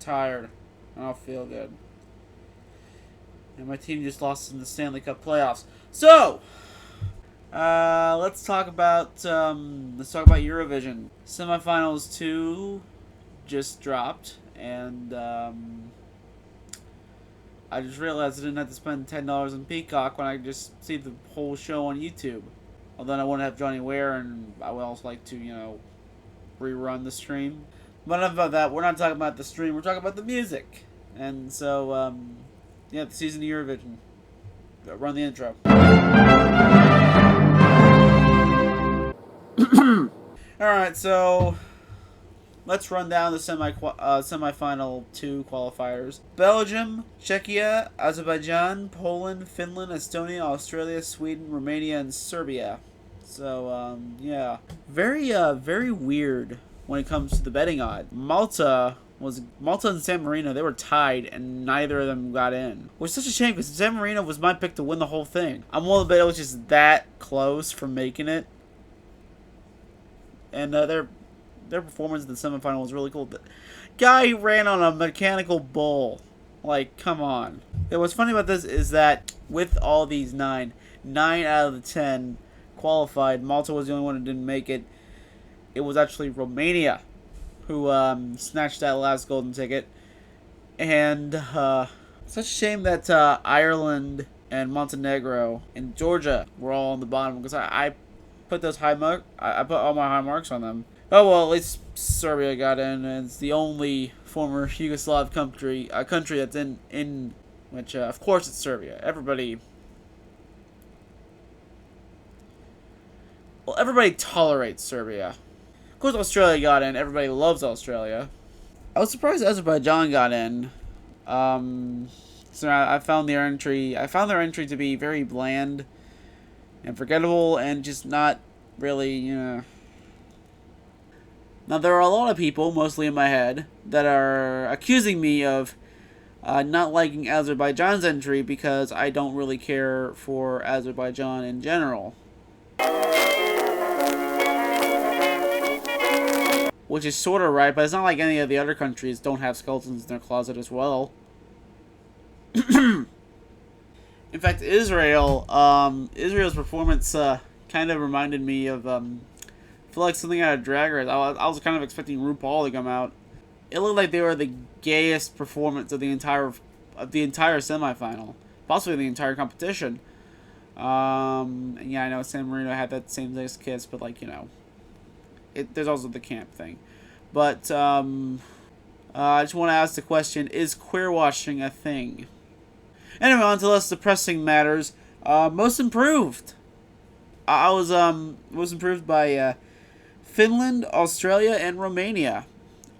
tired. I don't feel good. And my team just lost in the Stanley Cup playoffs. So, let's talk about Eurovision. Semi-Finals 2 just dropped, and I just realized I didn't have to spend $10 on Peacock when I could just see the whole show on YouTube. Although I wouldn't have Johnny Ware, and I would also like to, rerun the stream. But enough about that. We're not talking about the stream. We're talking about the music. And so, the season of Eurovision. Run the intro. Alright, so let's run down the semi-final 2 qualifiers. Belgium, Czechia, Azerbaijan, Poland, Finland, Estonia, Australia, Sweden, Romania, and Serbia. So, yeah. Very weird when it comes to the betting odds. Malta and San Marino, they were tied, and neither of them got in. Which is such a shame, because San Marino was my pick to win the whole thing. I'm willing to bet it was just that close from making it. And their performance in the semifinal was really cool. The guy ran on a mechanical bull. Like, come on. And what's funny about this is that with all these 9 out of the 10 qualified, Malta was the only one who didn't make it. It was actually Romania who snatched that last golden ticket. And such a shame that Ireland and Montenegro and Georgia were all on the bottom, because I put those I put all my high marks on them. Oh well, at least Serbia got in, and it's the only former Yugoslav country that's in which of course it's Serbia. Everybody tolerates Serbia. Of course, Australia got in. Everybody loves Australia. I was surprised Azerbaijan got in. So I found their entry to be very bland and forgettable, and just not really, Now, there are a lot of people, mostly in my head, that are accusing me of not liking Azerbaijan's entry because I don't really care for Azerbaijan in general. Which is sort of right, but it's not like any of the other countries don't have skeletons in their closet as well. In fact, Israel's performance kind of reminded me of, I feel like something out of Drag Race. I was kind of expecting RuPaul to come out. It looked like they were the gayest performance of the entire semifinal, possibly the entire competition. And yeah, I know San Marino had that same-sex kiss, but there's also the camp thing. But I just want to ask the question: is queer washing a thing? Anyway, on to less depressing matters. Most improved. I was most improved by Finland, Australia, and Romania.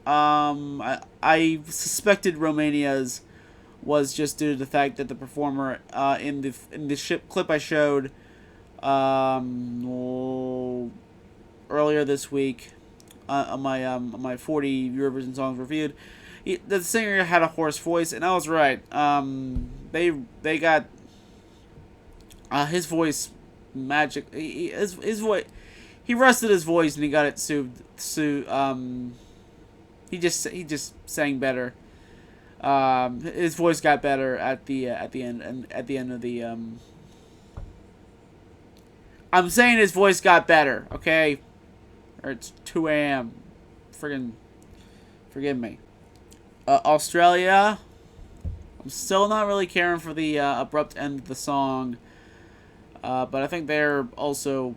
I suspected Romania's was just due to the fact that the performer in the clip I showed earlier this week on my 40 Eurovision songs reviewed, the singer had a hoarse voice, and I was right. They got his voice magic. His voice. He rested his voice and he got it soothed. He just sang better. His voice got better at the end of the. I'm saying his voice got better, okay? Or it's 2 a.m. Friggin', forgive me. Australia. I'm still not really caring for the abrupt end of the song. But I think they're also,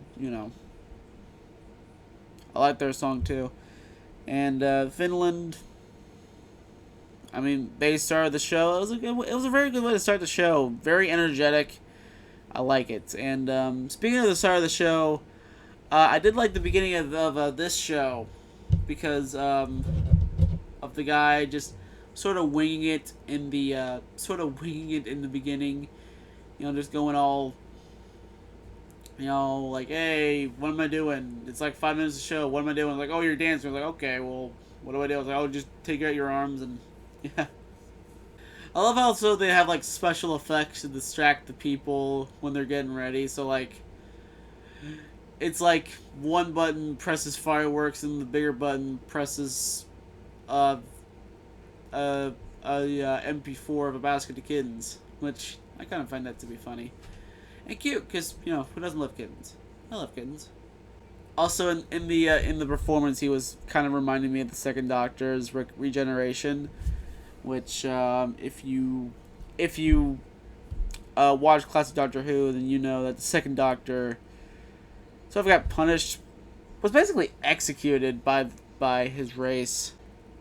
I like their song too. And Finland, I mean, they started the show. It was a very good way to start the show. Very energetic. I like it. And speaking of the start of the show, I did like the beginning of this show because of the guy just sort of winging it in the beginning. Just going all. Like, hey, what am I doing? It's like 5 minutes of show. What am I doing? Like, oh, you're dancing. I was like, okay, well, what do I do? I was like, oh, just take out your arms and, yeah. I love how also they have, like, special effects to distract the people when they're getting ready. So, like, it's like one button presses fireworks and the bigger button presses, MP4 of a basket of kittens, which I kind of find that to be funny and cute, because you know, who doesn't love kittens? I love kittens. Also, in the performance, he was kind of reminding me of the Second Doctor's regeneration, which if you watch classic Doctor Who, then you know that the Second Doctor sort of got punished, was basically executed by his race,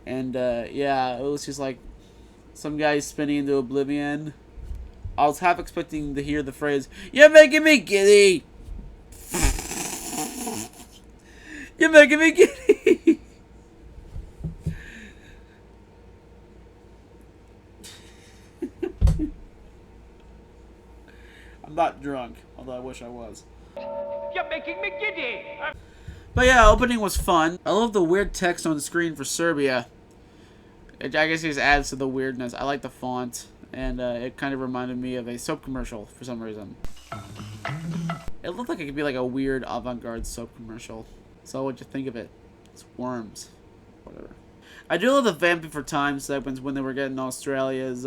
and yeah, it was just like some guy spinning into oblivion. I was half expecting to hear the phrase, "You're making me giddy." You're making me giddy. I'm not drunk, although I wish I was. You're making me giddy. But yeah, opening was fun. I love the weird text on the screen for Serbia. I guess it just adds to the weirdness. I like the font, and it kind of reminded me of a soap commercial for some reason. It looked like it could be like a weird avant-garde soap commercial. So what'd you think of it? It's worms. Whatever. I do love the Vamping for Time segments when they were getting Australia's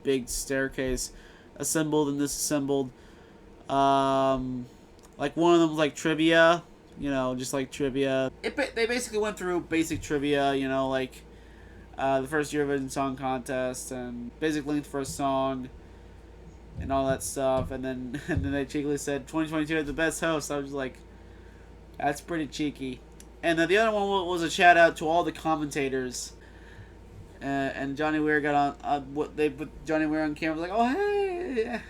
big staircase assembled and disassembled. Like one of them was like trivia, you know, just like trivia. They basically went through basic trivia, you know, like the first Eurovision Song Contest and basic length for a song and all that stuff, and then they cheekily said 2022 had the best host. I was like, that's pretty cheeky. And the other one was a shout out to all the commentators. And Johnny Weir got on. They put Johnny Weir on camera. Was like, oh hey,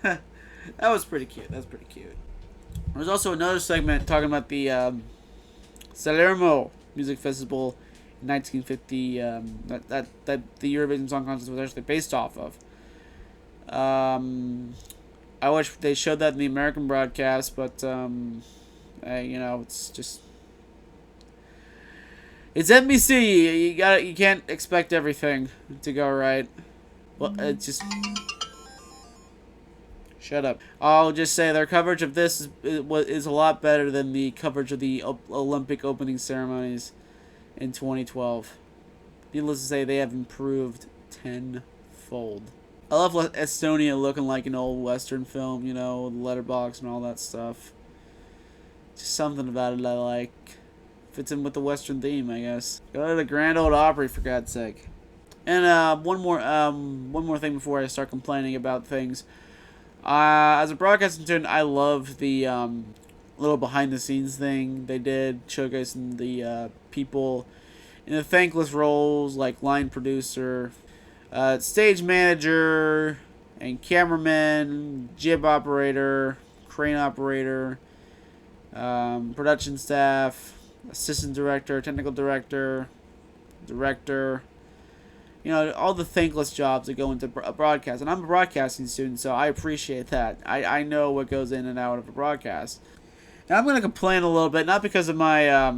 that was pretty cute. That's pretty cute. There was also another segment talking about the Salerno Music Festival in 1950. That the Eurovision Song Contest was actually based off of. I wish they showed that in the American broadcast, but you know, it's just, it's NBC. You can't expect everything to go right. Well, it's just, shut up. I'll just say their coverage of this is a lot better than the coverage of the Olympic opening ceremonies in 2012. Needless to say, they have improved tenfold. I love Estonia looking like an old Western film, you know, the letterbox and all that stuff. Just something about it I like. Fits in with the Western theme, I guess. Go to the Grand Ole Opry, for God's sake. And one more thing before I start complaining about things. As a broadcasting student, I love the little behind-the-scenes thing they did, showcasing the people in the thankless roles like line producer, stage manager, and cameraman, jib operator, crane operator, production staff, assistant director, technical director, director. You know, all the thankless jobs that go into a broadcast. And I'm a broadcasting student, so I appreciate that. I know what goes in and out of a broadcast. Now I'm going to complain a little bit, not because of my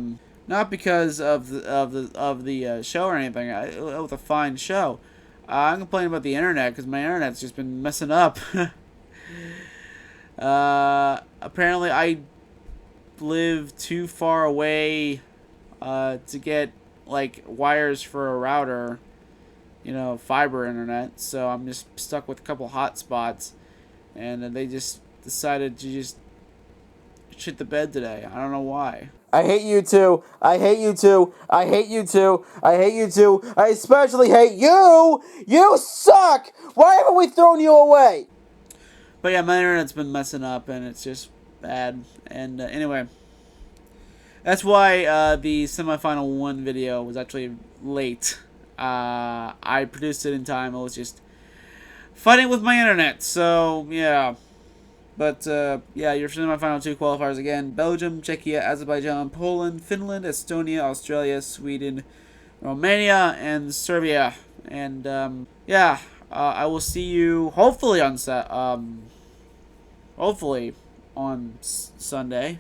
not because of the show or anything. It was a fine show. I'm complaining about the internet because my internet's just been messing up. Apparently I live too far away to get like wires for a router, you know, fiber internet, so I'm just stuck with a couple hotspots, and they just decided to just shit the bed today. I don't know why. I hate you too. I hate you too. I hate you too. I hate you too. I especially hate you. You suck. Why haven't we thrown you away? But yeah, my internet's been messing up, and it's just bad. And anyway, that's why the semifinal 1 video was actually late. I produced it in time. I was just fighting with my internet. So yeah. But, yeah, your semi-final 2 qualifiers again. Belgium, Czechia, Azerbaijan, Poland, Finland, Estonia, Australia, Sweden, Romania, and Serbia. And, yeah, I will see you hopefully on Sunday.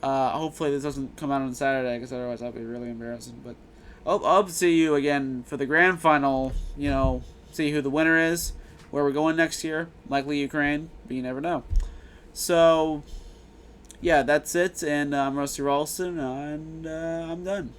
Hopefully this doesn't come out on Saturday, because otherwise that'll be really embarrassing. But I hope to see you again for the grand final, you know, see who the winner is, where we're going next year. Likely Ukraine, but you never know. So, yeah, that's it, and I'm Rusty Ralston, and I'm done.